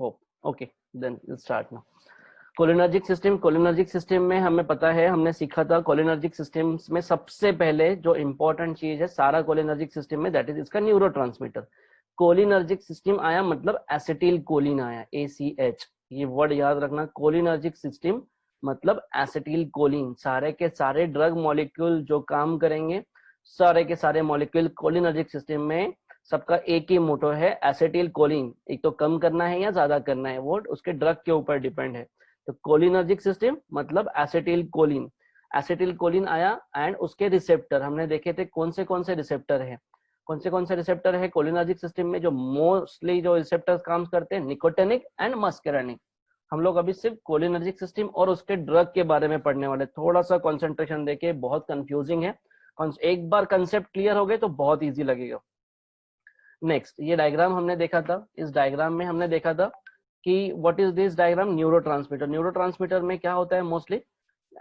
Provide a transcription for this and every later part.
Hope. Okay, then start now. Cholinergic system में हमें पता है, हमने सीखा था कोलिनर्जिक सिस्टम में सबसे पहले जो इंपॉर्टेंट चीज है सारा कोलिनर्जिक सिस्टम में, दैट इज इसका न्यूरोट्रांसमीटर। कोलिनर्जिक सिस्टम आया मतलब एसिटिल कोलिन आया, ACH, ये वर्ड याद रखना। कोलिनर्जिक सिस्टम मतलब एसिटिल कोलिन, सारे के सारे ड्रग मॉलिक्यूल जो काम करेंगे, सारे के सारे मॉलिक्यूल कोलिनर्जिक सिस्टम में सबका एक ही मोटो है, एसिटिल कोलिन। एक तो कम करना है या ज्यादा करना है, वो उसके ड्रग के ऊपर डिपेंड है। तो कोलिनर्जिक सिस्टम मतलब एसिटिल कोलिन। एसिटिल कोलिन आया एंड उसके रिसेप्टर हमने देखे थे, कौन से रिसेप्टर है, कौन से रिसेप्टर है कोलिनर्जिक सिस्टम में जो मोस्टली जो रिसेप्टर्स काम करते हैं, निकोटिनिक एंड मस्केरानिक। हम लोग अभी सिर्फ कोलिनर्जिक सिस्टम और उसके ड्रग के बारे में पढ़ने वाले, थोड़ा सा कंसंट्रेशन देके, बहुत कंफ्यूजिंग है। एक बार कंसेप्ट क्लियर हो गए तो बहुत इजी लगेगा। नेक्स्ट, ये डायग्राम हमने देखा था, इस डायग्राम में हमने देखा था कि what is this diagram, neurotransmitter. Neurotransmitter में क्या होता है, mostly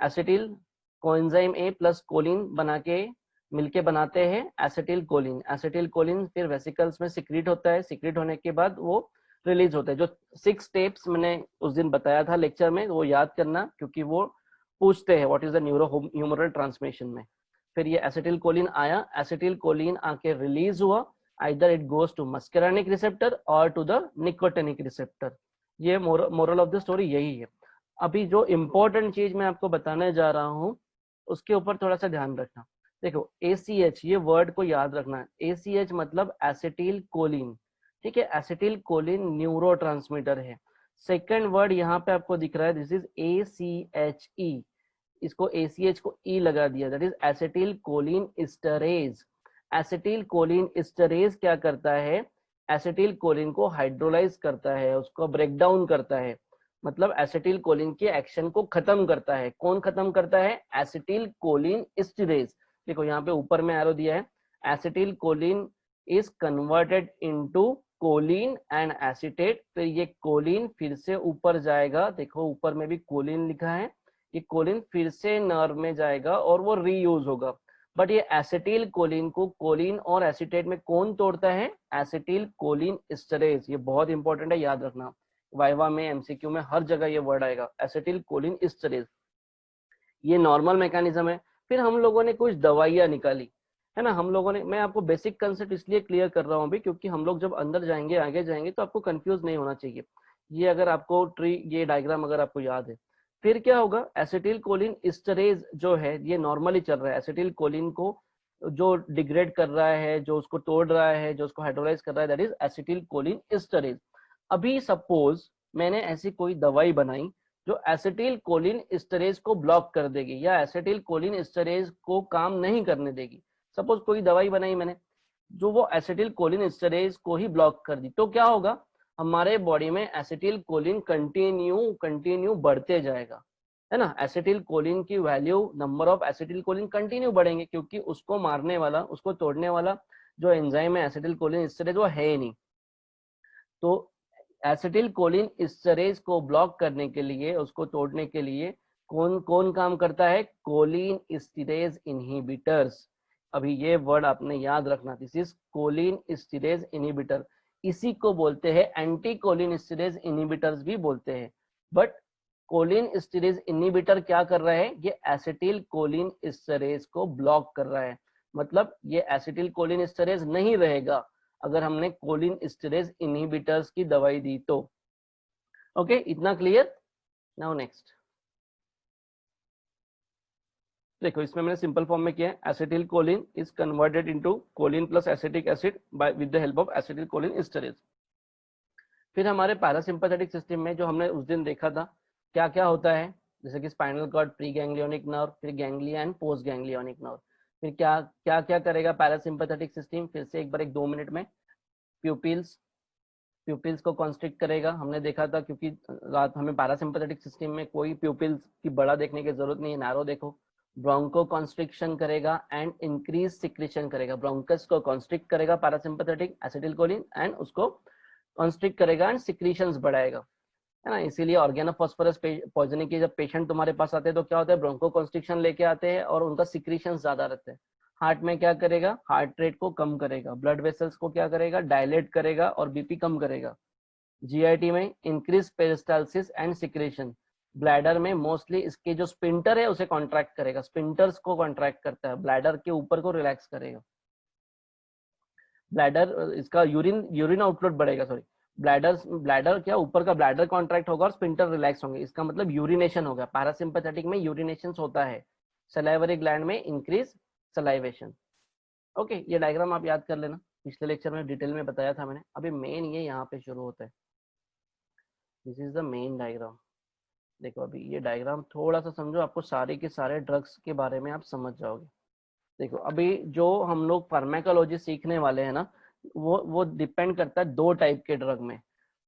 acetyl coenzyme A plus choline बना के मिलके बनाते हैं एसिटिल कोलिन। एसिटिल कोलिन फिर वेसिकल्स में सिक्रीट होता है, सिक्रीट होने के बाद वो रिलीज होता है। जो 6 स्टेप्स मैंने उस दिन बताया था लेक्चर में, वो याद करना, क्योंकि वो पूछते हैं what is the neuro humoral transmission में। फिर ये एसिटिल कोलिन आया, एसिटिल कोलिन आके रिलीज हुआ, either it goes to muscarinic receptor or to the nicotinic receptor। ये मोरल ऑफ द स्टोरी यही है। अभी जो इंपॉर्टेंट चीज मैं आपको बताने जा रहा हूँ उसके ऊपर थोड़ा सा ध्यान रखना। देखो ACH, ये वर्ड को याद रखना। ACH मतलब एसिटिल कोलिन, ठीक है। एसिटिल कोलिन न्यूरोट्रांसमीटर है। सेकंड वर्ड यहाँ पे आपको दिख रहा है, दिस इज ACHE, इसको ACH को E लगा दिया, that is acetyl choline esterase. Acetyl choline esterase क्या करता है, एसिटिल कोलिन को हाइड्रोलाइज करता है, उसको ब्रेक डाउन करता है, मतलब एसिटिल कोलिन के एक्शन को खत्म करता है। कौन खत्म करता है, एसिटिल कोलिन एस्टरेज। देखो यहाँ पे ऊपर में एरो दिया है, acetyl choline is converted into choline and acetate. फिर ये कोलिन फिर से ऊपर जाएगा, देखो ऊपर में भी कोलिन लिखा है, ये कोलिन फिर से नर्व में जाएगा और वो रीयूज होगा। बट ये एसिटिल कोलिन को कोलिन और एसिटेट में कौन तोड़ता है, एसिटिल कोलिन एस्टरेज। ये बहुत इंपॉर्टेंट है, याद रखना। वाइवा में, MCQ में हर जगह ये वर्ड आएगा, एसिटिल कोलिन एस्टरेज। ये नॉर्मल मैकेनिज्म है। फिर हम लोगों ने कुछ दवाइयां निकाली, है ना। हम लोगों ने, मैं आपको बेसिक कंसेप्ट इसलिए क्लियर कर रहा हूँ अभी, क्योंकि हम लोग जब अंदर जाएंगे, आगे जाएंगे, तो आपको कंफ्यूज नहीं होना चाहिए। ये अगर आपको ये डायग्राम अगर आपको याद है, फिर क्या होगा, एसिटिल कोलिन एस्टरेज जो है ये नॉर्मली चल रहा है। एसिटिल कोलिन को जो डिग्रेड कर रहा है, जो उसको तोड़ रहा है, जो उसको हाइड्रोलाइज कर रहा है, that is acetyl choline esterase. अभी सपोज मैंने ऐसी कोई दवाई बनाई जो एसिटिल कोलिन एस्टरेज को ब्लॉक कर देगी या एसिटिल कोलिन एस्टरेज को काम नहीं करने देगी। सपोज कोई दवाई बनाई मैंने जो वो एसिटिल कोलिन एस्टरेज को ही ब्लॉक कर दी, तो क्या होगा, हमारे बॉडी में एसिटिल कोलिन कंटिन्यू बढ़ते जाएगा, है ना। एसिटिल कोलिन की value, number of acetyl choline continue बढ़ेंगे, क्योंकि उसको मारने वाला, उसको तोड़ने वाला जो एंजाइम है एसिटिल कोलिन एस्टरेज, वो है ही नहीं। तो एसिटिल कोलिन एस्टरेज को ब्लॉक करने के लिए, उसको तोड़ने के लिए कौन कौन काम करता है, कोलिन एस्टरेज इनहिबिटर्स। अभी ये वर्ड आपने याद रखना, this is choline esterase inhibitor. इसी को बोलते हैं एंटी कोलिन एस्टरेज इनहिबिटर्स भी बोलते हैं। बट कोलिन एस्टरेज इनहिबिटर क्या कर रहा है, ये एसिटिल कोलिन एस्टरेज को ब्लॉक कर रहा है। मतलब ये एसिटिल कोलिन एस्टरेज नहीं रहेगा अगर हमने कोलिन एस्टरेज इनहिबिटर्स की दवाई दी तो। ओके, इतना क्लियर। नाउ नेक्स्ट देखो, इसमें मैंने सिंपल फॉर्म में किया है, acetyl choline is converted into choline plus acetic acid by with the help of acetyl choline esterase. फिर हमारे पैरासिम्पैथेटिक सिस्टम में जो हमने उस दिन देखा था, क्या क्या होता है, जैसे कि spinal cord, pre ganglionic nerve, फिर ganglia and post ganglionic nerve. फिर क्या क्या क्या करेगा पैरासिम्पैथेटिक सिस्टम, फिर से एक बार 2 मिनट में। प्यूपिल्स, प्यूपिल्स को कॉन्स्ट्रिक्ट करेगा, हमने देखा था, क्योंकि रात हमें पैरासिम्पैथेटिक सिस्टम में कोई प्यूपिल्स की बड़ा देखने की जरूरत नहीं है, नैरो देखो। ब्रोंको कॉन्स्ट्रिक्शन करेगा एंड इंक्रीज सिक्रेशन करेगा, ब्रोंकस को कॉन्स्ट्रिक्ट करेगा पैरासिम्पैथेटिक एसिटिल कोलिन एंड उसको कॉन्स्ट्रिक्ट करेगा एंड सिक्रीशंस बढ़ाएगा, है ना। इसीलिए ऑर्गेनोफॉस्फोरस पॉइजनिंग के जब पेशेंट तुम्हारे पास आते हैं तो क्या होता है, ब्रोंको कॉन्स्ट्रिक्शन लेके आते हैं और उनका सिक्रीशन ज्यादा रहता है। हार्ट में क्या करेगा, हार्ट रेट को कम करेगा, ब्लड वेसल्स को क्या करेगा, डायलेट करेगा और बीपी कम करेगा। जीआईटी में increase peristalsis and secretion, bladder में मोस्टली इसके जो स्पिंटर है उसे कॉन्ट्रैक्ट करेगा, स्पिंटर्स को कॉन्ट्रैक्ट करता है, ब्लैडर के ऊपर को रिलैक्स करेगा, ब्लैडर इसका यूरिन आउटपुट बढ़ेगा, सॉरी ब्लैडर क्या ऊपर का ब्लैडर कॉन्ट्रैक्ट होगा और स्पिंटर रिलैक्स होंगे, इसका मतलब यूरिनेशन होगा, पैरासिम्पैथेटिक में यूरिनेशन होता है, सलाइवरी ग्लैंड में इंक्रीज सलाइवेशन। ओके, ये डायग्राम आप याद कर लेना, पिछले लेक्चर में डिटेल में बताया था मैंने। अभी मेन ये यहाँ पे शुरू होता है, this is the main diagram. देखो अभी ये डायग्राम थोड़ा सा समझो, आपको सारे के सारे ड्रग्स के बारे में आप समझ जाओगे। देखो अभी जो हम लोग फार्माकोलॉजी सीखने वाले हैं ना, वो डिपेंड करता है दो टाइप के ड्रग में,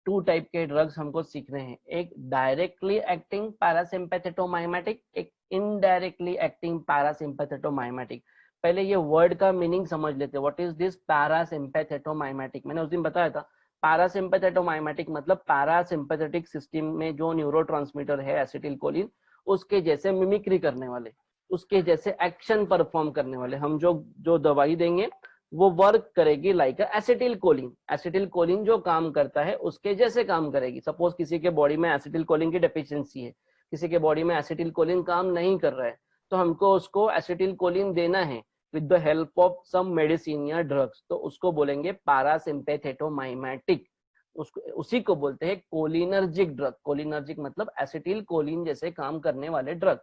टू टाइप के ड्रग्स हमको सीखने हैं, एक डायरेक्टली एक्टिंग पैरासिम्पैथेटोमाइमेटिक, एक इनडायरेक्टली एक्टिंग पैरासिम्पैथेटोमाइमेटिक। पहले ये वर्ड का मीनिंग समझ लेते हैं, व्हाट इज दिस पैरासिम्पैथेटोमाइमेटिक। मैंने उस दिन बताया था पैरासिम्पैथेटोमाइमेटिक मतलब पैरासिम्पैथेटिक सिस्टम में जो न्यूरोट्रांसमीटर है एसिटिलकोलिन, उसके जैसे मिमिक्री करने वाले, उसके जैसे एक्शन परफॉर्म करने वाले, हम जो दवाई देंगे वो वर्क करेगी लाइक एसिटिलकोलिन। एसिटिलकोलिन जो काम करता है उसके जैसे काम करेगी। सपोज किसी के बॉडी में एसिटिलकोलिन की डेफिशिएंसी है, किसी के बॉडी में एसिटिलकोलिन काम नहीं कर रहा है, तो हमको उसको एसिटिलकोलिन देना है with the help of some medicine या ड्रग्स, तो उसको बोलेंगे पैरासिम्पैथेटोमाइमेटिक। उसको उसी को बोलते हैं कोलिनर्जिक ड्रग। कोलिनर्जिक मतलब एसिटिलकोलिन जैसे काम करने वाले ड्रग।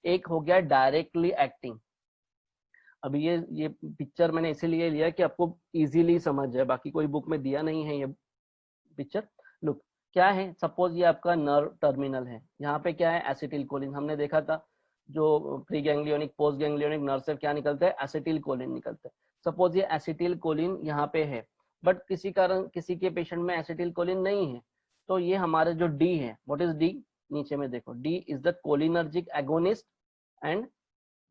एक हो गया डायरेक्टली एक्टिंग। अभी ये पिक्चर मैंने इसीलिए लिया कि आपको इजीली समझ जाए, बाकी कोई बुक में दिया नहीं है ये पिक्चर। लुक क्या है, सपोज ये आपका नर्व टर्मिनल है, यहाँ पे क्या है एसिटिलकोलिन, हमने देखा था जो pre ganglionic post ganglionic nerve से क्या निकलता है, एसिटिलकोलिन निकलता है। सपोज ये एसिटिलकोलिन यहाँ पे है, बट किसी कारण किसी के पेशेंट में एसिटिलकोलिन नहीं है, तो ये हमारा जो डी है, व्हाट इज डी, नीचे में देखो, D is the cholinergic agonist and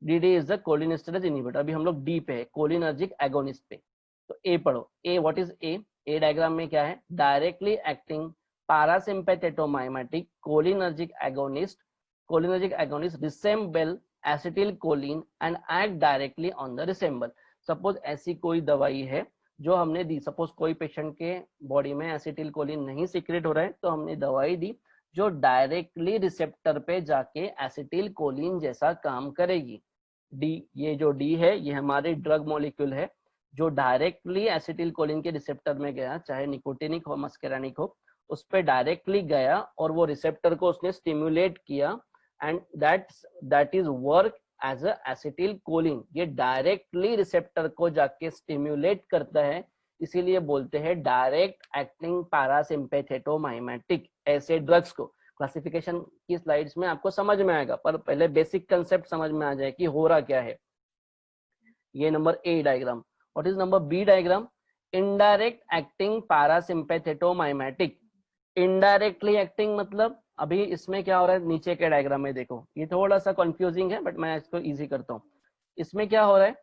DD is the cholinesterase inhibitor. अभी हम लोग डी पे है, कोलिनर्जिक एगोनिस्ट पे। तो ए पढ़ो, A what is A, A diagram में क्या है, directly acting parasympathomimetic cholinergic agonist. Cholinergic agonist resemble acetylcholine and act directly on the resemble. Suppose ऐसी कोई दवाई है जो हमने दी, सपोज कोई पेशेंट के बॉडी में एसिटिलकोलिन नहीं सीक्रेट हो रहा है, तो हमने दवाई दी जो डायरेक्टली रिसेप्टर पे जाके एसिटिलकोलिन जैसा काम करेगी। डी, ये जो डी है ये हमारे ड्रग मॉलिक्यूल है जो डायरेक्टली एसिटिलकोलिन के रिसेप्टर में गया, चाहे निकोटिनिक हो मस्केरानिक हो, उस पर डायरेक्टली गया और वो रिसेप्टर को उसने स्टिम्युलेट किया and that is work as a acetylcholine. ये डायरेक्टली रिसेप्टर को जाके स्टिम्युलेट करता है, इसीलिए बोलते हैं डायरेक्ट एक्टिंग पैरासिम्पैथेटोमाइमेटिक। ऐसे ड्रग्स को क्लासिफिकेशन की स्लाइड्स में आपको समझ में आएगा, पर पहले बेसिक कंसेप्ट समझ में आ जाए कि हो रहा क्या है। ये number A diagram. What is number B diagram, indirect acting parasympathomimetic. Indirectly acting मतलब अभी इसमें क्या हो रहा है, नीचे के डायग्राम में देखो, ये थोड़ा सा कंफ्यूजिंग है बट मैं इसको इजी करता हूँ। इसमें क्या हो रहा है,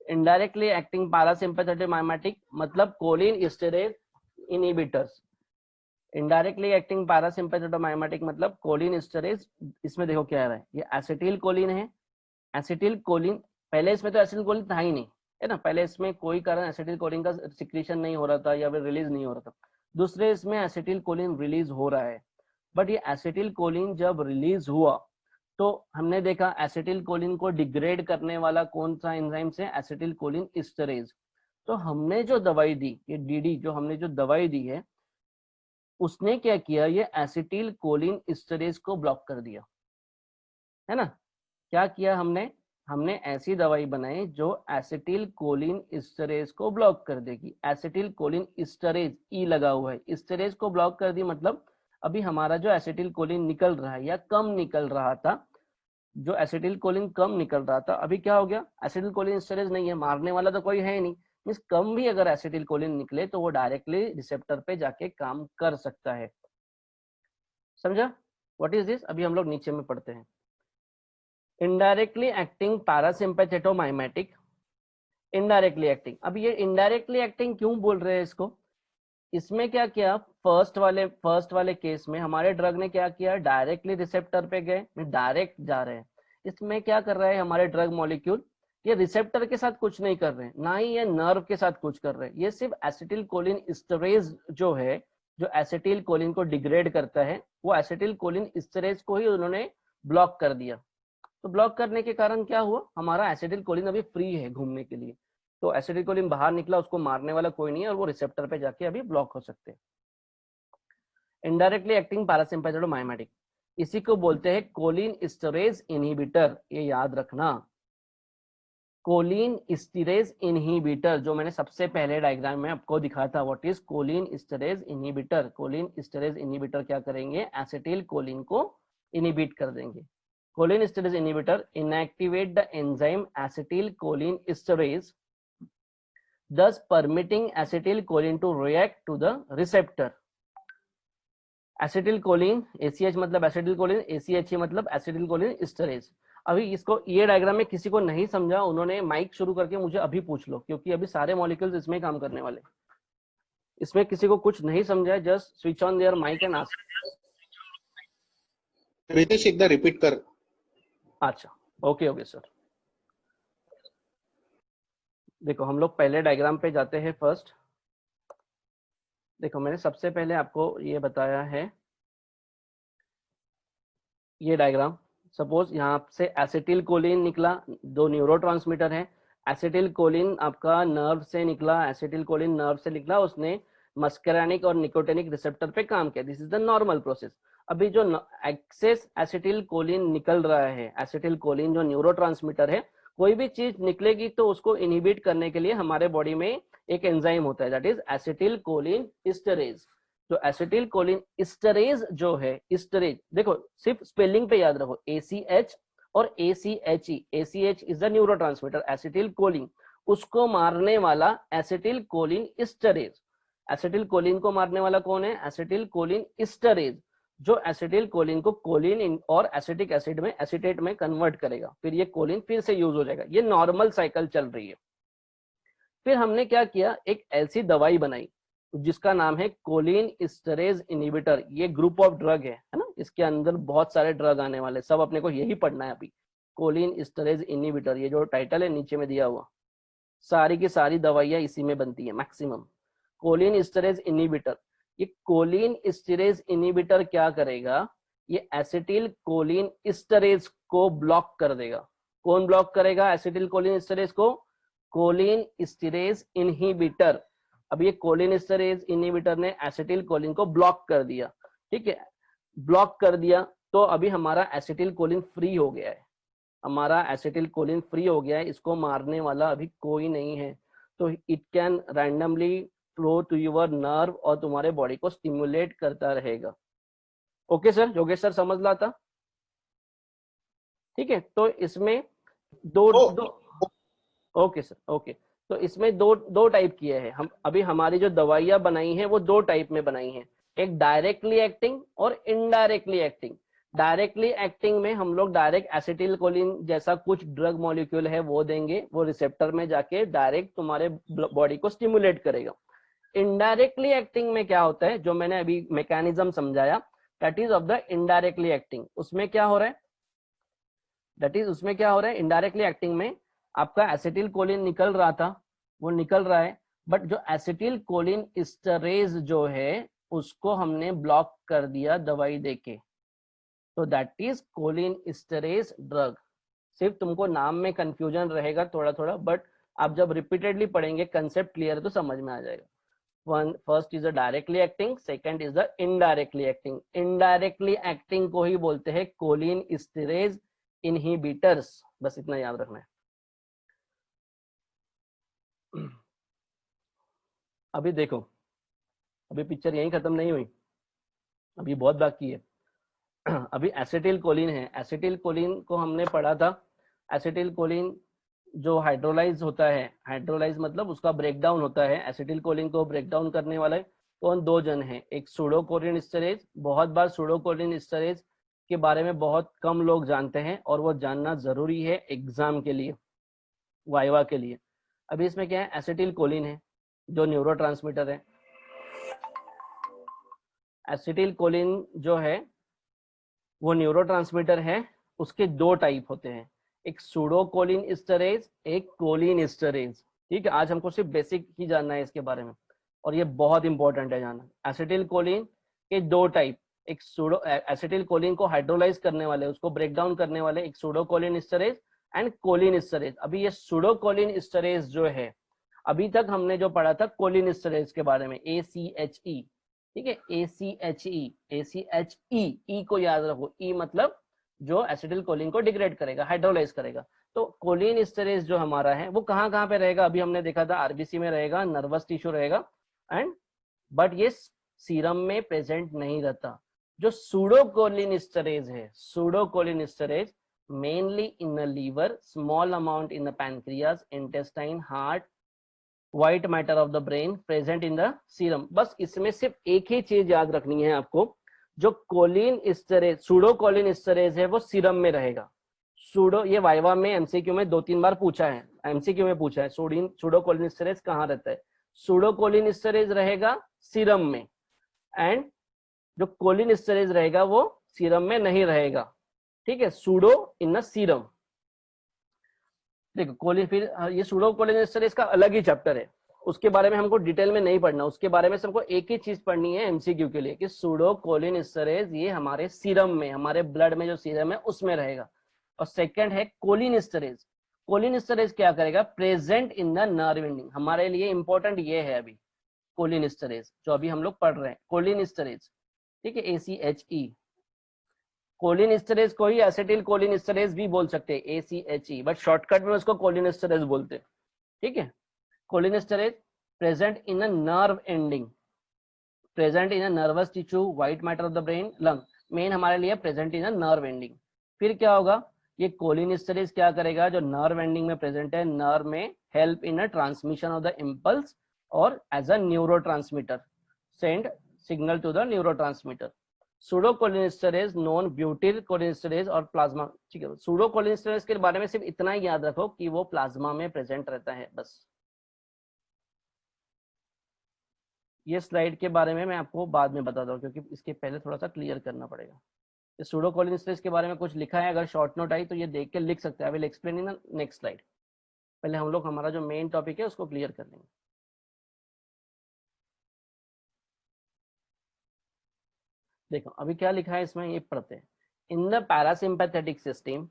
इनडायरेक्टली एक्टिंग पैरासिम्पैथेटोमाइमेटिक मतलब कोलिनस्टेरेज इनहिबिटर्स। इनडायरेक्टली एक्टिंग पैरासिम्पैथेटोमाइमेटिक मतलब कोलिनस्टेरेज। इसमें देखो क्या आ रहा है, ये एसिटिलकोलिन है, एसिटिलकोलिन पहले इसमें तो एसिटिलकोलिन था ही नहीं, है ना, पहले इसमें कोई कारण एसिटिलकोलिन का सिक्रीशन नहीं हो रहा था या फिर रिलीज नहीं हो रहा था। दूसरे इसमें एसिटिलकोलिन रिलीज हो रहा है, बट ये एसिटिलकोलिन जब रिलीज हुआ तो हमने देखा एसिटिलकोलिन को डिग्रेड करने वाला कौन सा एंजाइम से, एसिटिलकोलिन एस्टरेज। तो हमने जो दवाई दी, ये डीडी जो हमने जो दवाई दी है, उसने क्या किया, ये एसिटिलकोलिन एस्टरेज को ब्लॉक कर दिया, है ना। क्या किया हमने, हमने ऐसी दवाई बनाई जो एसिटिलकोलिन एस्टरेज को ब्लॉक कर देगी। एसिटिलकोलिन एस्टरेज ई लगा हुआ है, एस्टरेज को ब्लॉक कर दी मतलब अभी हमारा जो एसिटिलकोलिन निकल रहा है या कम निकल रहा था, जो एसिटिलकोलिन कम निकल रहा था, अभी क्या हो गया, एसिटिलकोलिन एस्टरेज नहीं है, मारने वाला तो कोई है नहीं, मींस कम भी अगर एसिटिलकोलिन निकले तो वो डायरेक्टली रिसेप्टर पे जाके काम कर सकता है। समझा व्हाट इज दिस। अभी हम लोग नीचे में पढ़ते हैं, indirectly acting parasympathomimetic. Indirectly acting, अब ये इनडायरेक्टली एक्टिंग क्यों बोल रहे हैं इसको, इसमें क्या किया, फर्स्ट वाले केस में हमारे ड्रग ने क्या किया, डायरेक्टली रिसेप्टर पे गए, डायरेक्ट जा रहे हैं। इसमें क्या कर रहा है हमारे ड्रग मॉलिक्यूल, ये रिसेप्टर के साथ कुछ नहीं कर रहे हैं, ना ही ये नर्व के साथ कुछ कर रहे हैं, ये सिर्फ एसिटिलकोलिन एस्टरेज जो है, जो एसिटिल कोलिन को डिग्रेड करता है, वो एसिटिल कोलिन एस्टरेज को ही उन्होंने ब्लॉक कर दिया। तो ब्लॉक करने के कारण क्या हुआ, हमारा एसिटिल कोलिन अभी फ्री है घूमने के लिए। तो एसिटिल कोलिन बाहर निकला, उसको मारने वाला कोई नहीं है और वो रिसेप्टर पे जाके अभी ब्लॉक हो सकते हैं। इनडायरेक्टली एक्टिंग पैरासिम्पैथेटोमाइमेटिक, इसी को बोलते हैं कोलिन एस्टरेज इनहिबिटर। ये याद रखना, कोलिन एस्टरेज इनहिबिटर, जो मैंने सबसे पहले डायग्राम में आपको दिखाया था, what is choline esterase inhibitor. Choline esterase inhibitor क्या करेंगे, एसिटिल कोलिन को इनहिबिट कर देंगे। Choline esterase inhibitor inactivate the enzyme acetyl choline esterase, thus permitting acetylcholine to react to the receptor। Acetylcholine, ACH मतलब एसिटिलकोलिन, ACH मतलब acetylcholine esterase. अभी इसको, ये डायग्राम में किसी को नहीं समझा, उन्होंने माइक शुरू करके मुझे अभी पूछ लो, क्योंकि अभी सारे मॉलिक्यूल्स इसमें काम करने वाले। इसमें किसी को कुछ नहीं समझा है, just switch on there mic and ask. Ritesh एकदा रिपीट कर। अच्छा, ओके ओके सर। देखो हम लोग पहले डायग्राम पे जाते हैं फर्स्ट। देखो मैंने सबसे पहले आपको ये बताया है, ये डायग्राम, सपोज यहाँ से एसिटिल कोलिन निकला, दो न्यूरोट्रांसमीटर है। एसिटिल कोलिन आपका नर्व से निकला, एसिटिल कोलिन नर्व से निकला, उसने मस्करानिक और निकोटिनिक रिसेप्टर पे काम किया। This is the normal process. अभी जो एक्सेस एसिटिल कोलिन निकल रहा है, एसिटिल कोलिन जो न्यूरोट्रांसमीटर है, कोई भी चीज निकलेगी तो उसको इनहिबिट करने के लिए हमारे बॉडी में एक एंजाइम होता है, that is acetyl choline esterase. जो एसिटिल कोलिन एस्टरेज जो है, एस्टरेज देखो सिर्फ स्पेलिंग पे याद रखो, ACH और ACHE। ACH is the neurotransmitter, acetyl choline, उसको मारने वाला acetyl choline esterase. Acetyl choline को मारने वाला कौन है, एसिटिल कोलिन एस्टरेज, जो एसिटिल कोलिन को कोलिन और एसिटिक एसिड में, एसिटेट में कन्वर्ट करेगा, फिर ये कोलिन फिर से यूज हो जाएगा। ये नॉर्मल साइकिल चल रही है। फिर हमने क्या किया, एक ऐसी दवाई बनाई जिसका नाम है कोलिन एस्टरेज इनहिबिटर। ये ग्रुप ऑफ ड्रग है ना, इसके अंदर बहुत सारे ड्रग आने वाले, सब अपने को यही पढ़ना है अभी। कोलिन एस्टरेज इनहिबिटर, ये जो टाइटल है नीचे में दिया हुआ, सारी की सारी दवाइयां इसी में बनती है मैक्सिमम। कोलिन एस्टरेज इनहिबिटर, ये कोलिन एस्टरेज इनहिबिटर क्या करेगा, ये एसिटिल कोलिन एस्टरेज को ब्लॉक कर देगा। कौन ब्लॉक करेगा एसिटिल कोलिन एस्टरेज को, कोलिन एस्टरेज इनहिबिटर। अब ये कोलिन एस्टरेज इनहिबिटर ने एसिटिल कोलिन को ब्लॉक कर दिया, ठीक है, ब्लॉक कर दिया, तो अभी हमारा एसिटिल कोलिन फ्री हो गया है, हमारा एसिटिल कोलिन फ्री हो गया है, इसको मारने वाला अभी कोई नहीं है। तो it can randomly flow to your nerve और तुम्हारे बॉडी को स्टिमुलेट करता रहेगा। ओके सर, योगेश सर समझ ला था, ठीक है। तो इसमें दो ओके सर, ओके। तो इसमें दो टाइप किए हैं हम, अभी हमारी जो दवाइयां बनाई हैं वो दो टाइप में बनाई हैं, एक डायरेक्टली एक्टिंग और इनडायरेक्टली एक्टिंग। डायरेक्टली एक्टिंग में हम लोग डायरेक्ट एसिटिल कोलिन जैसा कुछ ड्रग मॉलिक्यूल है वो देंगे, वो रिसेप्टर में जाके डायरेक्ट तुम्हारे बॉडी को स्टिमुलेट करेगा। इनडायरेक्टली एक्टिंग में क्या होता है, जो मैंने अभी मैकेनिज्म समझाया, that is of the indirectly acting. उसमें क्या हो रहा है, दैट इज उसमें क्या हो रहा है, इनडायरेक्टली एक्टिंग में आपका एसिटिल कोलिन निकल रहा था, वो निकल रहा है, बट जो एसिटिल कोलिन एस्टरेज जो है उसको हमने ब्लॉक कर दिया दवाई देके, तो that is choline esterase drug. सिर्फ तुमको नाम में कंफ्यूजन रहेगा थोड़ा थोड़ा, बट आप जब रिपीटेडली पढ़ेंगे, कंसेप्ट क्लियर है तो समझ में आ जाएगा। One first is the directly acting, second is the indirectly acting. Indirectly acting को ही बोलते हैं कोलिन एस्टरेज इनहिबिटर्स, बस इतना याद रखना है। अभी देखो, अभी पिक्चर यहीं खत्म नहीं हुई, अभी बहुत बाकी है। अभी एसिटिल कोलिन है, एसिटिल कोलिन को हमने पढ़ा था। एसिटिल कोलिन जो हाइड्रोलाइज होता है, हाइड्रोलाइज मतलब उसका ब्रेकडाउन होता है, एसिटिल कोलिन को ब्रेकडाउन करने वाला कौन, दो जन है, एक सूडोकोलिन एस्टरेज। बहुत बार सूडोकोलिन एस्टरेज के बारे में बहुत कम लोग जानते हैं और वो जानना जरूरी है एग्जाम के लिए, वाइवा के लिए। अभी इसमें क्या है, एसिटिल कोलिन है जो न्यूरोट्रांसमीटर है। एसिटिल कोलिन जो है वो न्यूरोट्रांसमीटर है, उसके दो टाइप होते हैं, एक सूडोकोलिन एस्टरेज, एक कोलिन एस्टरेज। ठीक है, आज हमको सिर्फ बेसिक ही जानना है इसके बारे में। और ये बहुत इंपॉर्टेंट है जाना। एसिटिल कोलिन के दो टाइप, एक सूडो एसिटिल कोलिन को हाइड्रोलाइज करने वाले, उसको ब्रेक डाउन करने वाले, एक pseudo choline esterase and choline esterase. अभी ये सूडो कोलिन एस्टरेज जो है, अभी तक हमने जो पढ़ा था कोलिन एस्टरेज के बारे में, ACHE, ठीक है, ACHE ई को याद रखो, ई मतलब जो एसिटिल कोलिन को डिग्रेड करेगा, हाइड्रोलाइज करेगा। तो कोलिन एस्टरेज जो हमारा है वो कहाँ कहाँ पे रहेगा, अभी हमने देखा था आरबीसी में रहेगा, नर्वस टिश्यू रहेगा एंड, बट ये सीरम में प्रेजेंट नहीं रहता। जो सूडोकोलिन एस्टरेज है, pseudocholine esterase mainly in the liver, small amount in the pancreas, intestine, heart, white matter of the brain, present in the serum. बस इसमें सिर्फ एक ही चीज याद रखनी है आपको, जो कोलिन एस्टरेज, सूडोकोलिन एस्टरेज है वो सीरम में रहेगा। सूडो, ये वाइवा में एमसीक्यू में 2-3 बार पूछा है, एमसीक्यू में पूछा है सूडोकोलिन एस्टरेज कहाँ रहता है। सूडोकोलिन एस्टरेज रहेगा सीरम में, एंड जो कोलिन एस्टरेज रहेगा वो सीरम में नहीं रहेगा, ठीक है, सूडो इन द सीरम। देखो कोलिन, फिर ये सूडोकोलिन एस्टरेज का अलग ही चैप्टर है, उसके बारे में हमको डिटेल में नहीं पढ़ना, उसके बारे में हमको एक ही चीज पढ़नी है एमसीक्यू के लिए कि सूडोकोलिन एस्टरेज ये हमारे सीरम में, हमारे ब्लड में जो सीरम है उसमें रहेगा। और सेकंड है कोलिन एस्टरेज। कोलिन एस्टरेज क्या करेगा, present in the nerve ending, हमारे लिए इंपॉर्टेंट ये है अभी कोलिन एस्टरेज जो अभी हम लोग पढ़ रहे हैं, कोलिन एस्टरेज, ठीक है, ACHE। कोलिन एस्टरेज को ही एसिटिल कोलिन एस्टरेज भी बोल सकते हैं, ACHE, बट शॉर्टकट में उसको कोलिन एस्टरेज बोलते हैं, ठीक है। Choline esterase present in a nerve ending, present in a nervous tissue, white matter of the brain, lung, main हमारे लिए present in a nerve ending. फिर क्या होगा, ये कोलिन एस्टरेज क्या करेगा, जो नर्व एंडिंग में प्रेजेंट है, नर्व में help in a transmission of the impulse और as a neurotransmitter, send signal to the neurotransmitter. Pseudocholinesterase non butyl cholinesterase और प्लाज्मा, ठीक है। सूडोकोलिनेस्टरेज के बारे में सिर्फ इतना ही याद रखो कि वो प्लाज्मा में प्रेजेंट रहता है, बस। ये स्लाइड के बारे में मैं आपको बाद में बताता हूँ, क्योंकि इसके पहले थोड़ा सा क्लियर करना पड़ेगा। इस सूडोकोलिनेस्टरेज के बारे में कुछ लिखा है, अगर शॉर्ट नोट आई तो ये देख के लिख सकते हैं। I will explain in next slide. पहले हम लोग हमारा जो मेन टॉपिक है उसको क्लियर कर लेंगे। देखो अभी क्या लिखा है इसमें, ये पढ़ते हैं। In the parasympathetic system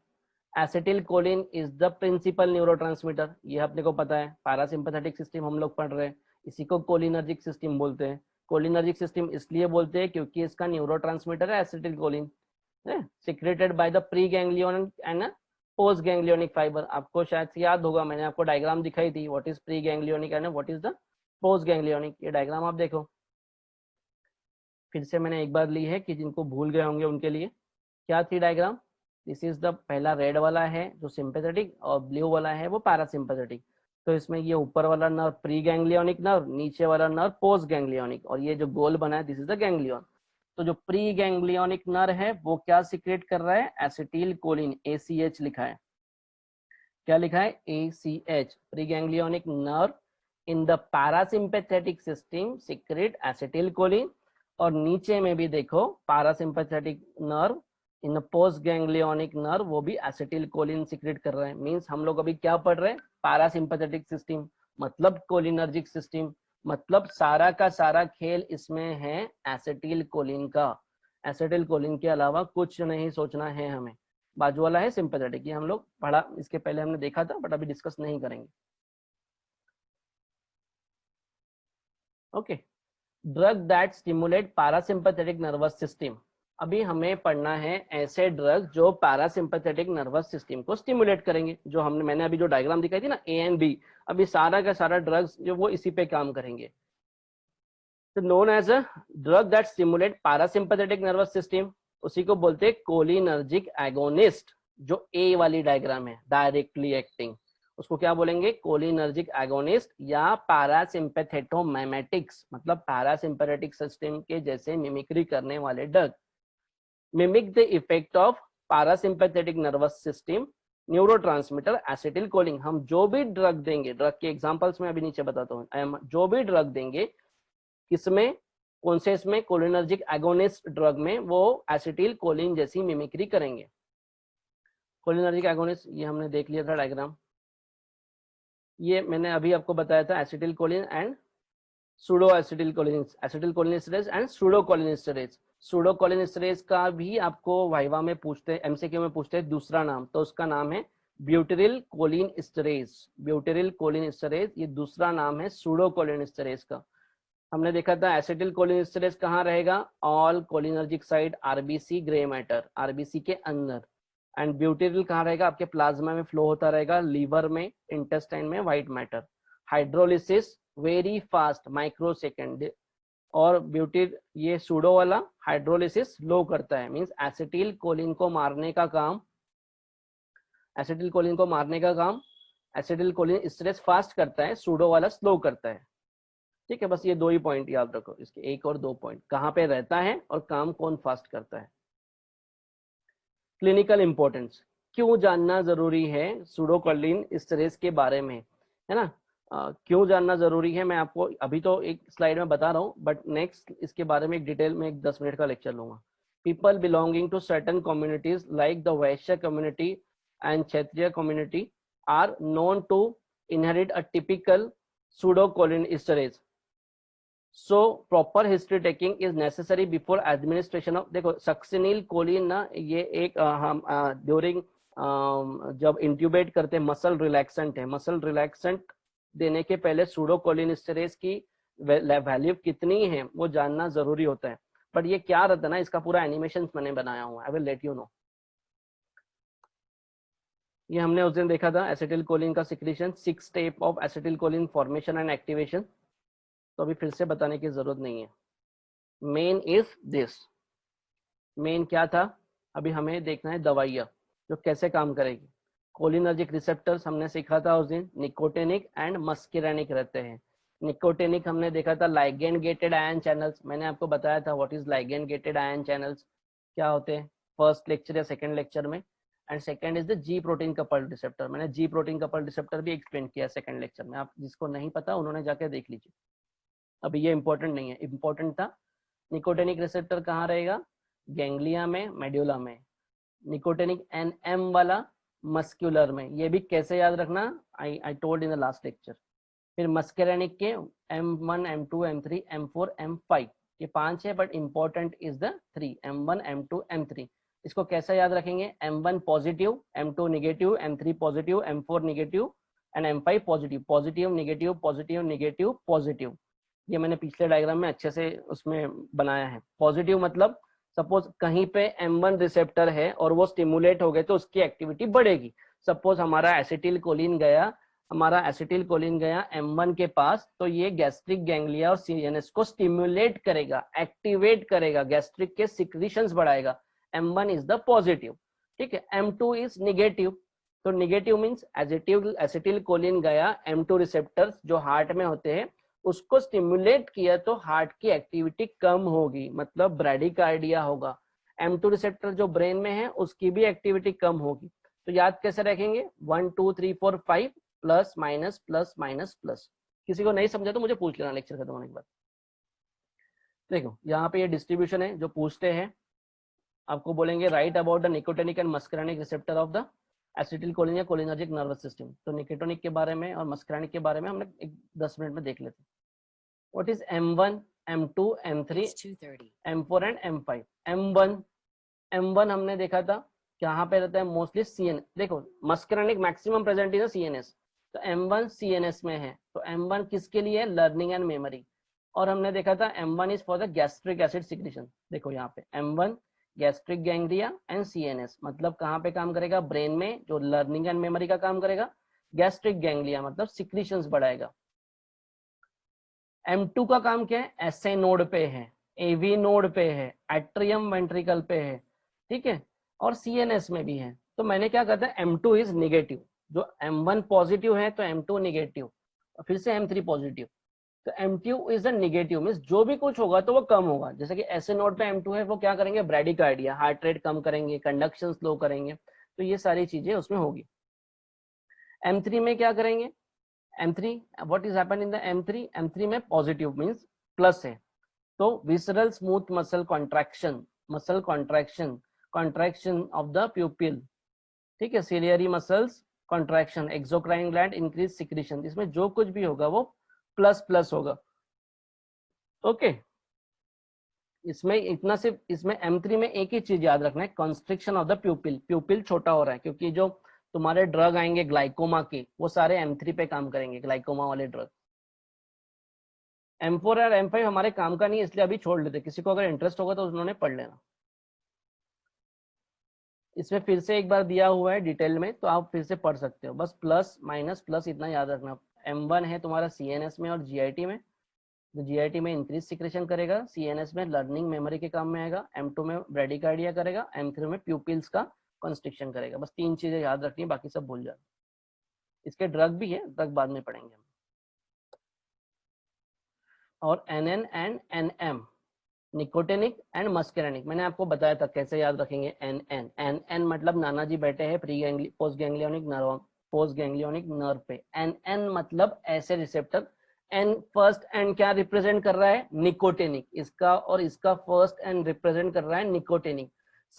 acetyl choline is the principal neurotransmitter, ये अपने को पता है। पैरासिम्पैथेटिक सिस्टम हम लोग पढ़ रहे हैं, इसी को कोलिनर्जिक सिस्टम बोलते हैं। कोलिनर्जिक सिस्टम इसलिए बोलते हैं क्योंकि इसका न्यूरोट्रांसमीटर है acetyl choline, secreted by the pre ganglion and post ganglionic fibre. आपको शायद याद होगा, मैंने आपको डायग्राम दिखाई थी, what is pre ganglionic and what is the post ganglionic. ये डायग्राम आप देखो, फिर से मैंने एक बार ली है कि जिनको भूल गए होंगे उनके लिए। क्या थी डायग्राम, दिस इज द पहला रेड वाला है जो सिंपैथेटिक और ब्लू वाला है वो पैरासिम्पैथेटिक। तो इसमें ये ऊपर वाला नर्व प्री गैंग्लियोनिक नर्व, नीचे वाला नर्व पोस्ट गैंग्लियोनिक, और ये जो गोल बना है दिस इज द गैंग्लियन। तो जो प्री गैंग्लियोनिक नर्व है वो क्या सिक्रेट कर रहा है, एसिटिल कोलिन, ACH लिखा है। क्या लिखा है, ACH, pre ganglionic nerve in the parasympathetic system secrete acetyl choline. और नीचे में भी देखो parasympathetic nerve in post ganglionic nerve, वो भी एसिटिल कोलिन सिक्रेट कर रहे हैं। मींस हम लोग अभी क्या पढ़ रहे हैं, पैरासिम्पैथेटिक सिस्टम मतलब कोलिनर्जिक सिस्टम, मतलब सारा का सारा खेल इसमें है एसिटिल कोलिन का। एसिटिल कोलिन के अलावा कुछ नहीं सोचना है हमें। बाजू वाला है सिंपैथेटिक, ये हम लोग पढ़ा, इसके पहले हमने देखा था बट अभी डिस्कस नहीं करेंगे। Okay, drug that stimulate parasympathetic nervous system. अभी हमें पढ़ना है ऐसे ड्रग जो पैरासिम्पैथेटिक नर्वस सिस्टम को स्टिमुलेट करेंगे, जो हमने, मैंने अभी जो डायग्राम दिखाई थी ना A एंड B, अभी सारा का सारा ड्रग्स जो वो इसी पे काम करेंगे। तो known as a drug that stimulate parasympathetic nervous system, उसी को बोलते हैं कोलिनर्जिक एगोनिस्ट। जो A वाली डायग्राम है डायरेक्टली एक्टिंग, उसको क्या बोलेंगे, कोलिनर्जिक एगोनिस्ट या पैरासिम्पैथेटोमाइमेटिक्स, मतलब पैरासिम्पैथेटिक सिस्टम के जैसे मिमिक्री करने वाले drug. Mimic the effect of parasympathetic nervous system neurotransmitter acetyl choline. हम जो भी ड्रग देंगे, ड्रग के एग्जांपल्स में अभी नीचे बताता हूँ, जो भी ड्रग देंगे किसमें, कौन से इसमें, कोलिनर्जिक एगोनिस्ट ड्रग में, वो एसिटिल कोलिन जैसी मिमिक्री करेंगे। कोलिनर्जिक एगोनिस्ट ये हमने देख लिया था डायग्राम, ये मैंने अभी आपको बताया था acetyl choline and pseudo acetylcholinesterase and pseudocholinesterase. Pseudocholinesterase का भी आपको वाइवा में पूछते हैं, एमसीक्यू में पूछते हैं दूसरा नाम, तो उसका नाम है ब्यूटेरिल कोलिन एस्टरेज। ब्यूटेरिल कोलिन एस्टरेज ये दूसरा नाम है सूडोकोलिन एस्टरेज का। हमने देखा था एसिटिल कोलिन एस्टरेज कहाँ रहेगा, all cholinergic site RBC grey matter, RBC के अंदर। एंड ब्यूटेरिल कहाँ रहेगा, आपके प्लाज्मा में फ्लो होता रहेगा, लीवर में, इंटेस्टाइन में, white matter. Hydrolysis very fast, micro second. और ब्यूटिल ये सूडो वाला हाइड्रोलिसिस लो करता है, मींस एसिटिल कोलिन को मारने का काम, एसिटिल कोलिन को मारने का काम एसिटिल कोलिन एस्टरेज फास्ट करता है, सूडो वाला स्लो करता है। ठीक है, बस ये दो ही पॉइंट याद रखो, इसके एक और दो पॉइंट, कहाँ पे रहता है और काम कौन फास्ट करता है। क्लिनिकल इंपॉर्टेंस, क्यों जानना जरूरी है सूडोकोलिन एस्टरेज के बारे में, है ना। क्यों जानना जरूरी है मैं आपको अभी तो एक स्लाइड में बता रहा हूँ, बट नेक्स्ट इसके बारे में एक डिटेल में एक 10 मिनट का लेक्चर लूंगा। People belonging to certain communities like the Vaishya community and Kshatriya community are known to inherit a typical pseudocholine esterase. So proper history taking is necessary before administration of, देखो succinyl choline ना ये एक हम during जब intubate करते हैं muscle relaxant है, muscle relaxant देने के पहले सूडोकोलिन एस्टरेज की वैल्यू कितनी है वो जानना जरूरी होता है। बट ये क्या रहता है ना, इसका पूरा एनिमेशन मैंने बनाया हुआ, I will let you know. ये हमने उस दिन देखा था एसिटिल कोलिन का secretion, 6 step of acetyl choline formation and activation, तो अभी फिर से बताने की जरूरत नहीं है। मेन इज दिस, मेन क्या था, अभी हमें देखना है दवाइयाँ जो कैसे काम करेगी। कोलिनर्जिक रिसेप्टर्स हमने सीखा था उस दिन, निकोटेनिक एंड मस्केरेनिक रहते हैं। निकोटेनिक हमने देखा था लाइगेंड गेटेड आयन चैनल्स, मैंने आपको बताया था what is ligand gated ion channels क्या होते हैं फर्स्ट लेक्चर या सेकंड लेक्चर में। And second is the ji protein coupled receptor, मैंने जी प्रोटीन कपल्ड रिसेप्टर भी एक्सप्लेन किया सेकंड लेक्चर में, आप जिसको नहीं पता उन्होंने जाके देख लीजिए, अभी ये इंपॉर्टेंट नहीं है। इंपॉर्टेंट था निकोटेनिक रिसेप्टर कहाँ रहेगा, गैंग्लिया में, मेड्यूला में। निकोटेनिक एनएम वाला मस्कुलर में, ये भी कैसे याद रखना, I told in the last lecture. फिर मस्केरेनिक के M1 M2 M3 M4 M5 ये 5 है, but important is the 3 M1 M2 M3। इसको कैसे याद रखेंगे, M1 positive, M2 negative, M3 positive, M4 negative and M5 positive, positive negative positive negative positive. ये मैंने पिछले डायग्राम में अच्छे से उसमें बनाया है। पॉजिटिव मतलब सपोज कहीं पे M1 रिसेप्टर है और वो स्टिमुलेट हो गए तो उसकी एक्टिविटी बढ़ेगी। सपोज हमारा एसिटिल कोलिन गया, हमारा एसिटिल कोलिन गया M1 के पास, तो ये गैस्ट्रिक गैंग्लिया और CNS को स्टिमुलेट करेगा, एक्टिवेट करेगा, गैस्ट्रिक के सिक्रीशंस बढ़ाएगा। M1 इज द पॉजिटिव, ठीक है। M2 इज निगेटिव, तो निगेटिव मींस एसिटिल कोलिन गया, M2 रिसेप्टर्स जो हार्ट में होते हैं उसको स्टिमुलेट किया तो हार्ट की एक्टिविटी कम होगी, मतलब ब्रैडिकार्डिया होगा। M2 रिसेप्टर जो ब्रेन में है उसकी भी एक्टिविटी कम होगी। तो याद कैसे रखेंगे, 1 2 3 4 5 plus minus plus minus plus. किसी को नहीं समझा तो मुझे पूछ लेना लेक्चर खत्म होने के बाद। देखो यहाँ पे ये डिस्ट्रीब्यूशन है जो पूछते हैं, आपको बोलेंगे write about the nicotinic and muscarinic receptor of the acetyl choline या कोलिनर्जिक नर्वस सिस्टम। तो निकोटेनिक के बारे में और मस्करानिक के बारे में हमने 10 मिनट में देख लेते हैं। What is M1, M2, M3, M4 and M5? M1 हमने देखा था कहाँ पे रहता है, मोस्टली CN, देखो मस्करानिक मैक्सिमम प्रेजेंट इज CNS, तो M1 CNS में है। तो M1 किसके लिए है, लर्निंग एंड मेमोरी। और हमने देखा था M1 is for the gastric acid secretion. देखो यहाँ पे M1 gastric ganglia and CNS, मतलब कहाँ पे काम करेगा, ब्रेन में, जो लर्निंग एंड मेमोरी का काम करेगा। गैस्ट्रिक गैंग्लिया मतलब सिक्रीशंस बढ़ाएगा। M2 का काम क्या है, SA नोड पे है, AV नोड पे है, एट्रियम वेंट्रिकल पे है, ठीक है, और CNS में भी है। तो मैंने क्या कहता है, M2 इज निगेटिव, जो M1 पॉजिटिव है तो M2 निगेटिव, फिर से M3 पॉजिटिव, तो M2 is the negative, means जो भी कुछ होगा तो वो कम होगा। जैसे कि SA नोड पे M2 है, वो क्या करेंगे, ब्रैडिकार्डिया, हार्ट रेट कम करेंगे, कंडक्शन स्लो करेंगे, तो ये सारी चीजें उसमें होगी। M3 में क्या करेंगे, M3 what is happen in the M3 में पॉजिटिव मींस प्लस है, तो visceral smooth muscle contraction, muscle contraction, contraction of the प्यूपिल, ठीक है, ciliary muscles contraction, exocrine gland increase secretion, इसमें जो कुछ भी होगा वो प्लस प्लस होगा। ओके, इसमें इतना सिर्फ इसमें M3 में एक ही चीज याद रखना है, कंस्ट्रिक्शन ऑफ द प्यूपिल। प्यूपिल छोटा हो रहा है क्योंकि जो तुम्हारे ड्रग आएंगे ग्लाइकोमा के वो सारे M3 पे काम करेंगे, ग्लाइकोमा वाले ड्रग। M4 और M5 हमारे काम का नहीं है, इसलिए अभी छोड़ लेते, किसी को अगर इंटरेस्ट होगा तो उन्होंने पढ़ लेना। इसमें फिर से एक बार दिया हुआ है डिटेल में, तो आप फिर से पढ़ सकते हो, बस प्लस माइनस प्लस इतना याद रखना। M1 है तुम्हारा CNS में और GIT में, तो GIT में इंक्रीज सिक्रेशन करेगा, CNS में लर्निंग मेमोरी के काम में आएगा, M2 में ब्रेडिकार्डिया करेगा, M3 में प्यूपिल्स का कंस्ट्रिक्शन करेगा। बस 3 चीजें याद रखनी है, बाकी सब भूल जाओ। इसके ड्रग भी है, ड्रग बाद में पढ़ेंगे हम। और NN and NM, nicotinic and muscarinic, मैंने आपको बताया था कैसे याद रखेंगे। NN मतलब नाना जी बैठे हैं पोस्ट गैंग्लियोनिक नर्व पे। NN मतलब ऐसे रिसेप्टर। एन फर्स्ट एंड क्या रिप्रेजेंट कर रहा है, निकोटिनिक, इसका और इसका फर्स्ट एंड रिप्रेजेंट कर रहा है निकोटिनिक।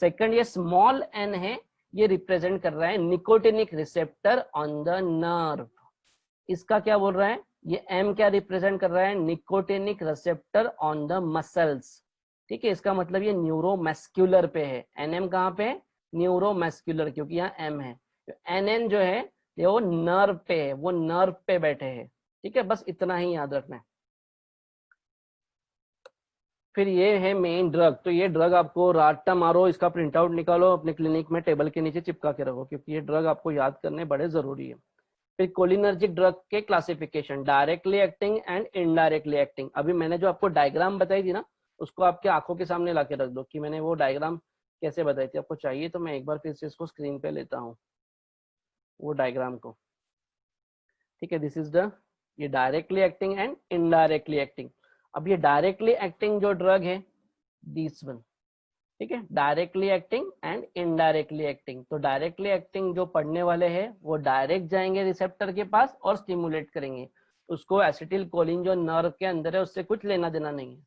सेकंड ये स्मॉल n है, ये रिप्रेजेंट कर रहा है nicotinic receptor on the nerve. इसका क्या बोल रहा है, ये M क्या रिप्रेजेंट कर रहा है, nicotinic receptor on the muscles. ठीक है, इसका मतलब ये न्यूरोमस्कुलर पे है। NM कहाँ पे है, न्यूरोमस्कुलर, क्योंकि यहाँ M है। NN जो है ये वो नर्व पे है, वो नर्व पे बैठे हैं। ठीक है, बस इतना ही याद रखना है। फिर ये है मेन ड्रग, तो ये ड्रग आपको राटा मारो, इसका प्रिंट आउट निकालो, अपने क्लिनिक में टेबल के नीचे चिपका के रखो, क्योंकि ये ड्रग आपको याद करने बड़े जरूरी है। फिर कोलिनर्जिक ड्रग के classification, directly acting and indirectly acting. अभी मैंने जो आपको डायग्राम बताई थी ना, उसको आपके आंखों के सामने लाके रख दो कि मैंने वो डायग्राम कैसे बताई थी। आपको चाहिए तो मैं एक बार फिर से इसको स्क्रीन पे लेता हूँ, वो डायग्राम को। ठीक है, दिस इज द, ये directly acting and indirectly acting. अब ये डायरेक्टली एक्टिंग जो ड्रग है, दिस वन। ठीक है, directly acting and indirectly acting. तो डायरेक्टली एक्टिंग जो पढ़ने वाले हैं वो डायरेक्ट जाएंगे रिसेप्टर के पास और स्टिमुलेट करेंगे उसको। एसिटिल कोलिन जो नर्व के अंदर है उससे कुछ लेना देना नहीं है,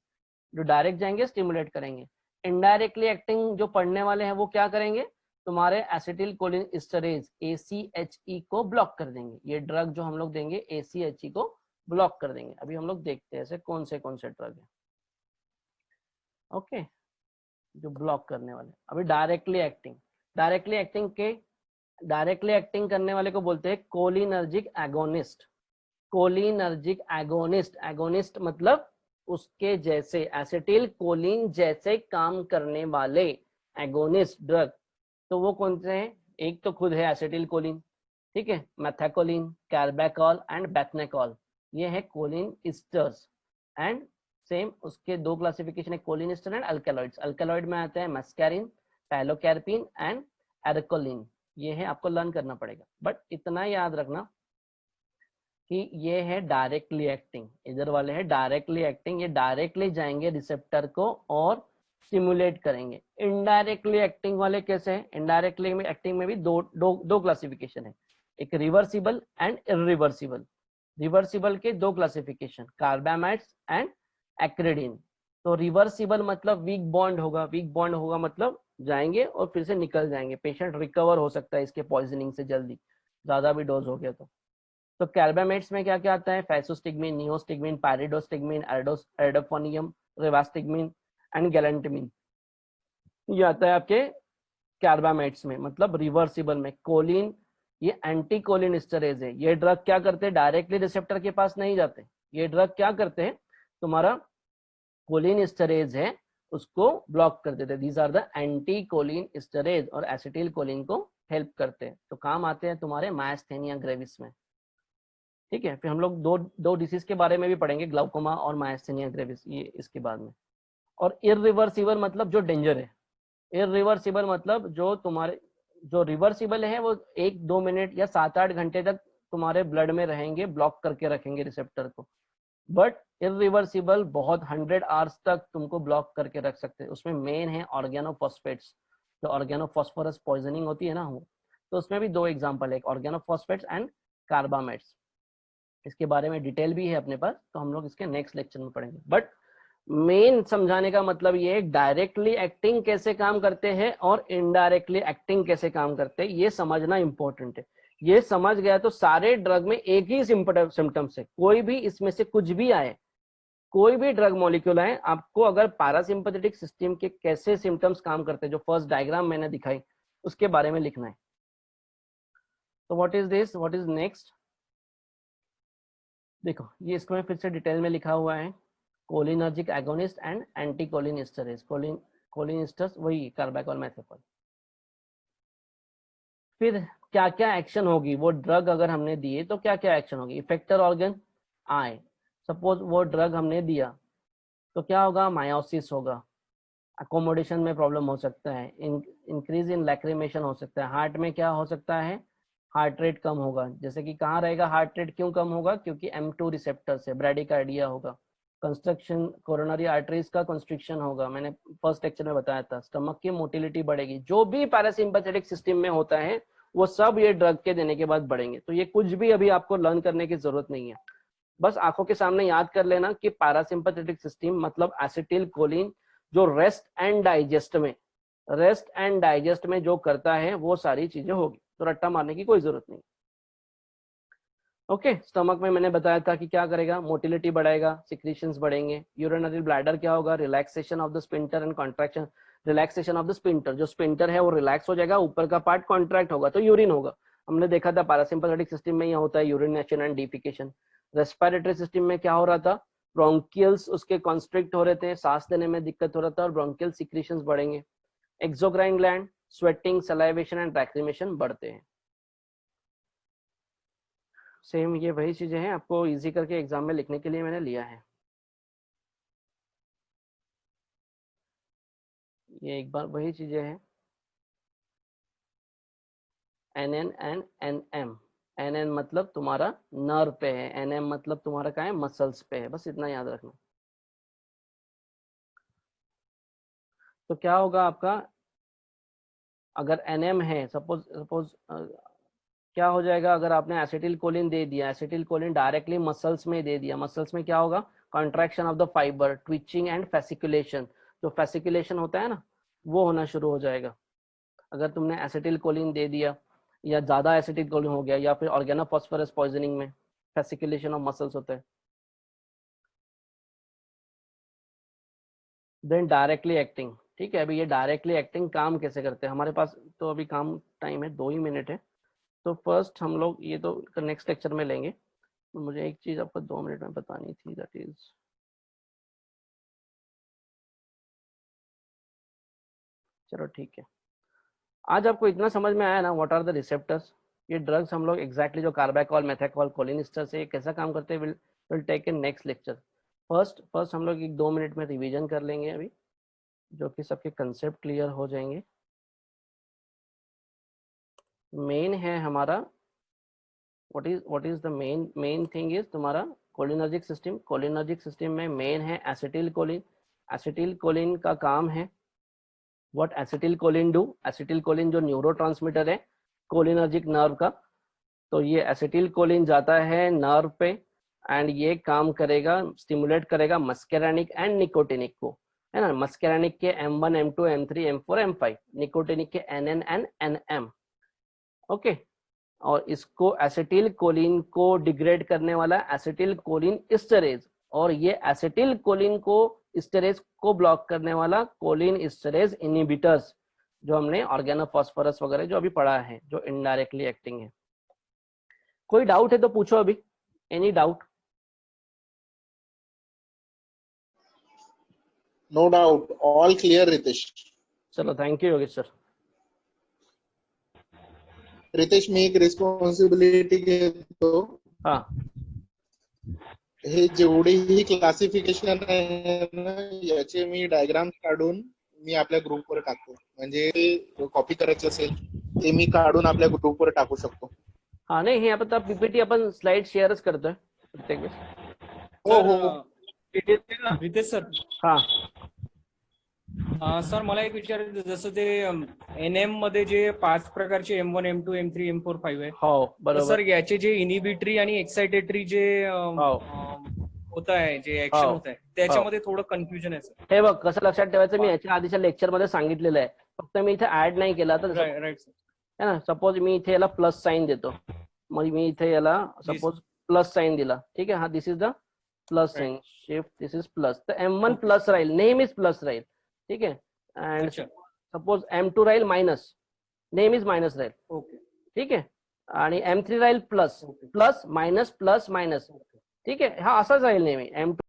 जो डायरेक्ट जाएंगे स्टिमुलेट करेंगे। इनडायरेक्टली एक्टिंग जो पढ़ने वाले हैं वो क्या करेंगे, तुम्हारे एसिटिल कोलिन एस्टरेज ACHE को ब्लॉक कर देंगे। ये ड्रग जो हम लोग देंगे ACHE को ब्लॉक कर देंगे। अभी हम लोग देखते हैं ऐसे कौन से ड्रग है, ओके, जो ब्लॉक करने वाले। अभी डायरेक्टली एक्टिंग करने वाले को बोलते हैं cholinergic agonist. Cholinergic agonist, agonist मतलब उसके जैसे, एसिटिल कोलिन जैसे काम करने वाले एगोनिस्ट ड्रग। तो वो कौन से हैं, एक तो खुद है एसिटिल कोलिन, ठीक है, मेथाकोलिन, कार्बैकॉल एंड बेथनेकॉल, ये है कोलिन इस्टर्स। एंड सेम उसके दो क्लासिफिकेशन है, choline ester and alkaloids. Alkaloid में आते हैं मस्कैरिन, पैलोकैरपिन एंड एरकोलिन। ये है, आपको लर्न करना पड़ेगा, बट इतना याद रखना कि ये है डायरेक्टली एक्टिंग, इधर वाले है डायरेक्टली एक्टिंग, ये डायरेक्टली जाएंगे रिसेप्टर को और स्टिमुलेट करेंगे। इनडायरेक्टली एक्टिंग वाले कैसे हैं, इनडायरेक्टली एक्टिंग में भी दो क्लासिफिकेशन है, एक रिवर्सिबल एंड इरिवर्सिबल। रिवर्सिबल के दो क्लासिफिकेशन, कार्बामेट्स एंड एक्रिडिन। तो रिवर्सिबल मतलब वीक बॉन्ड होगा, वीक बॉन्ड होगा मतलब जाएंगे और फिर से निकल जाएंगे, पेशेंट रिकवर हो सकता है इसके पॉइजनिंग से जल्दी, ज्यादा भी डोज हो गया तो कार्बामेट्स में क्या क्या आता है, फैसोस्टिग्मिन, नियोस्टिग्मिन, पायरिडोस्टिग्मिन, एर्डोफोनियम, रिवास्टिग्मिन एंड गैलेंटामिन, ये आता है आपके कार्बामेट्स में। मतलब रिवर्सिबल में कोलिन, ये एंटी कोलिन स्टेरेज है। ये ड्रग क्या करते हैं, डायरेक्टली रिसेप्टर के पास नहीं जाते, ये ड्रग क्या करते हैं, तुम्हारा कोलिन स्टेरेज है उसको ब्लॉक कर देते हैं। These are the anti choline esterase, और एसिटिल कोलिन को हेल्प करते हैं, तो काम आते हैं तुम्हारे मायस्थेनिया ग्रेविस में। ठीक है, फिर हम लोग दो डिसीज के बारे में भी पढ़ेंगे, ग्लाउकोमा और मायस्थेनिया ग्रेविस, ये इसके बाद में। और इरिवर्सिबल मतलब जो डेंजर है, इरिवर्सिबल मतलब जो तुम्हारे, जो रिवर्सिबल है वो 1-2 मिनट या 7-8 घंटे तक तुम्हारे ब्लड में रहेंगे, ब्लॉक करके रखेंगे रिसेप्टर को। बट इरिवर्सिबल बहुत 100 आवर्स तक तुमको ब्लॉक करके रख सकते हैं। उसमें मेन है ऑर्गेनोफॉस्फेट्स, जो ऑर्गेनोफॉस्फोरस पॉइजनिंग होती है ना वो, तो उसमें भी दो एग्जांपल है, ऑर्गेनोफॉस्फेट्स एंड कार्बामेट्स। इसके बारे में डिटेल भी है अपने पास, तो हम लोग इसके नेक्स्ट लेक्चर में पढ़ेंगे। बट मेन समझाने का मतलब ये है डायरेक्टली एक्टिंग कैसे काम करते हैं और इनडायरेक्टली एक्टिंग कैसे काम करते हैं, ये समझना इंपॉर्टेंट है। ये समझ गया तो सारे ड्रग में एक ही सिम्टम्स है, कोई भी इसमें से कुछ भी आए, कोई भी ड्रग मॉलिक्यूल है, आपको अगर पैरासिम्पथेटिक सिस्टम के कैसे सिम्टम्स काम करते हैं, जो फर्स्ट डायग्राम मैंने दिखाई, उसके बारे में लिखना है। तो what is this, what is next, देखो ये इसको मैं फिर से डिटेल में लिखा हुआ है, cholinergic agonist and anti cholinesterase. Cholinesters वही कार्बाकोल मैथेकोल। फिर क्या क्या एक्शन होगी, वो ड्रग अगर हमने दिए तो क्या क्या एक्शन होगी। इफेक्टर ऑर्गन आई, सपोज वो ड्रग हमने दिया तो क्या होगा, मायोसिस होगा, अकोमोडेशन में प्रॉब्लम हो सकता है, इंक्रीज इन लैक्रिमेशन हो सकता है, हार्ट में क्या हो सकता है, हार्ट रेट कम होगा। जैसे कि कहाँ रहेगा हार्ट रेट, क्यों कम होगा, क्योंकि M2 रिसेप्टर से ब्रैडिकार्डिया होगा। कंस्ट्रक्शन कोरोनरी आर्टरीज का कंस्ट्रिक्शन होगा, मैंने फर्स्ट लेक्चर में बताया था। स्टमक की मोटिलिटी बढ़ेगी, जो भी पैरासिम्पथेटिक सिस्टम में होता है वो सब ये ड्रग के देने के बाद बढ़ेंगे। तो ये कुछ भी अभी आपको लर्न करने की जरूरत नहीं है, बस आंखों के सामने याद कर लेना कि पैरासिम्पथेटिक सिस्टम मतलब एसिटिल कोलिन, जो रेस्ट एंड डाइजेस्ट में जो करता है वो सारी चीजें होगी। तो रट्टा मारने की कोई जरूरत नहीं। ओके, स्टमक में मैंने बताया था कि क्या करेगा, मोटिलिटी बढ़ाएगा, सिक्रीशंस बढ़ेंगे। यूरिनरी ब्लैडर क्या होगा, relaxation of the sphincter and contraction. Relaxation of the sphincter, जो स्पिंटर है वो रिलैक्स हो जाएगा, ऊपर का पार्ट कॉन्ट्रैक्ट होगा तो यूरिन होगा। हमने देखा था पैरासिम्पथेटिक सिस्टम में यह होता है urination and defecation. Respiratory system में क्या हो रहा था, ब्रोंकियल्स उसके कॉन्स्ट्रिक्ट हो रहे थे, सांस लेने में दिक्कत हो रहा था और ब्रोंकियल सिक्रीशंस बढ़ेंगे। Exocrine gland, sweating, salivation and lacrimation बढ़ते हैं। सेम ये वही चीजें हैं, आपको इजी करके एग्जाम में लिखने के लिए मैंने लिया है। ये एक बार वही चीजें हैं, NN एंड NM। NN मतलब तुम्हारा नर्व पे है, NM मतलब तुम्हारा क्या है, मसल्स पे है, बस इतना याद रखना। तो क्या होगा आपका, अगर NM है, सपोज क्या हो जाएगा, अगर आपने एसिटिल कोलिन दे दिया, एसिटिल कोलिन डायरेक्टली मसल्स में दे दिया, मसल्स में क्या होगा, contraction of the fibre, twitching and fasciculation. जो फेसिकुलेशन होता है ना वो होना शुरू हो जाएगा। अगर तुमने एसिटिल कोलिन दे दिया या ज्यादा एसिटिल कोलिन हो गया, या फिर ऑर्गेनोफॉस्फोरस पॉइजनिंग में फेसिकुलेशन ऑफ मसल्स होता है। देन डायरेक्टली एक्टिंग, ठीक है। अभी ये डायरेक्टली एक्टिंग काम कैसे करते हैं, हमारे पास तो अभी काम टाइम है 2 ही मिनट है, तो फर्स्ट हम लोग ये तो नेक्स्ट लेक्चर में लेंगे। मुझे एक चीज आपको 2 मिनट में बतानी थी, दैट इज, चलो ठीक है। आज आपको इतना समझ में आया ना, व्हाट आर द रिसेप्टर्स। ये ड्रग्स हम लोग एग्जैक्टली जो कार्बाकोल, मैथेकोल, कोलिनिस्टर से कैसा काम करते हैं, will take in next lecture. First हम लोग एक 2 मिनट में रिवीजन कर लेंगे अभी, जो कि सबके कंसेप्ट क्लियर हो जाएंगे। मेन है हमारा, what is the main thing is तुम्हारा कोलिनर्जिक सिस्टम। कोलिनर्जिक सिस्टम में मेन है एसिटिल कोलिन। एसिटिल कोलिन का काम है, what acetyl choline do, acetyl choline जो न्यूरोट्रांसमीटर है कोलिनर्जिक नर्व का, तो ये एसिटिल कोलिन जाता है नर्व पे एंड ये काम करेगा, स्टिमुलेट करेगा मस्केरानिक एंड निकोटिनिक को, है ना। मस्केरानिक के M1, M2, M3, M4, M5, nicotinic के NN एंड NM। ओके, और इसको एसिटिल कोलिन को डिग्रेड करने वाला एसिटिल कोलिन एस्टरेज, और ये एसिटिल कोलिन को एस्टरेज को ब्लॉक करने वाला कोलिन एस्टरेज इनहिबिटर्स, जो हमने ऑर्गेनोफॉस्फोरस वगैरह जो अभी पढ़ा है, जो इनडायरेक्टली एक्टिंग है। कोई डाउट है तो पूछो अभी, any doubt. No doubt, all clear Ritesh. चलो thank you Yogesh sir. Ritesh, मी एक रिस्पॉन्सिबिलिटी घेतो। हाँ, हे जेवढेही क्लासिफिकेशन आहे ना, याचे मी डायग्राम्स काढून मी आपल्या ग्रुपवर टाकतो, म्हणजे कॉपी करायचं असेल ते मी काढून आपल्या ग्रुपवर टाकू शकतो। हाँ नहीं यहाँ पर तब पीपीटी अपन स्लाइड शेयरच करतोय प्रत्येक वेळेस। हो हो रितेश सर, हाँ सर मला एक विचारायचं, जसं ते NM मध्ये जे 5 प्रकारचे M1, M2, M3, M4, 5 आहे, हो तर बरोबर। सर याचे जे इनिबिटरी आणि एक्साइटेटरी जे होत आहे, जे ऍक्शन होत आहे, त्याच्यामध्ये थोडं कन्फ्युजन आहे सर। हे बघ कसं लक्षात ठेवायचं, मी याच्या आधीच्या लेक्चर मध्ये सांगितलेलं आहे, फक्त मी इथे ऍड नाही केला तर राईट सर। है ना। सपोज मी इथे याला प्लस साइन देतो, मग मी इथे याला सपोज प्लस साइन दिला, ठीक आहे, हा this is the plus Right. Shift this is plus, तर M1 प्लस राहील, नेहमीच प्लस राहील. ठीक आहे. अँड अच्छा. सपोज M2 राहील मायनस, नेहमीच मायनस राहील. ओके. ठीक आहे. आणि M3 राहील plus, okay. Plus minus plus minus. ठीक आहे. हा असाच राहील नेहमी. M2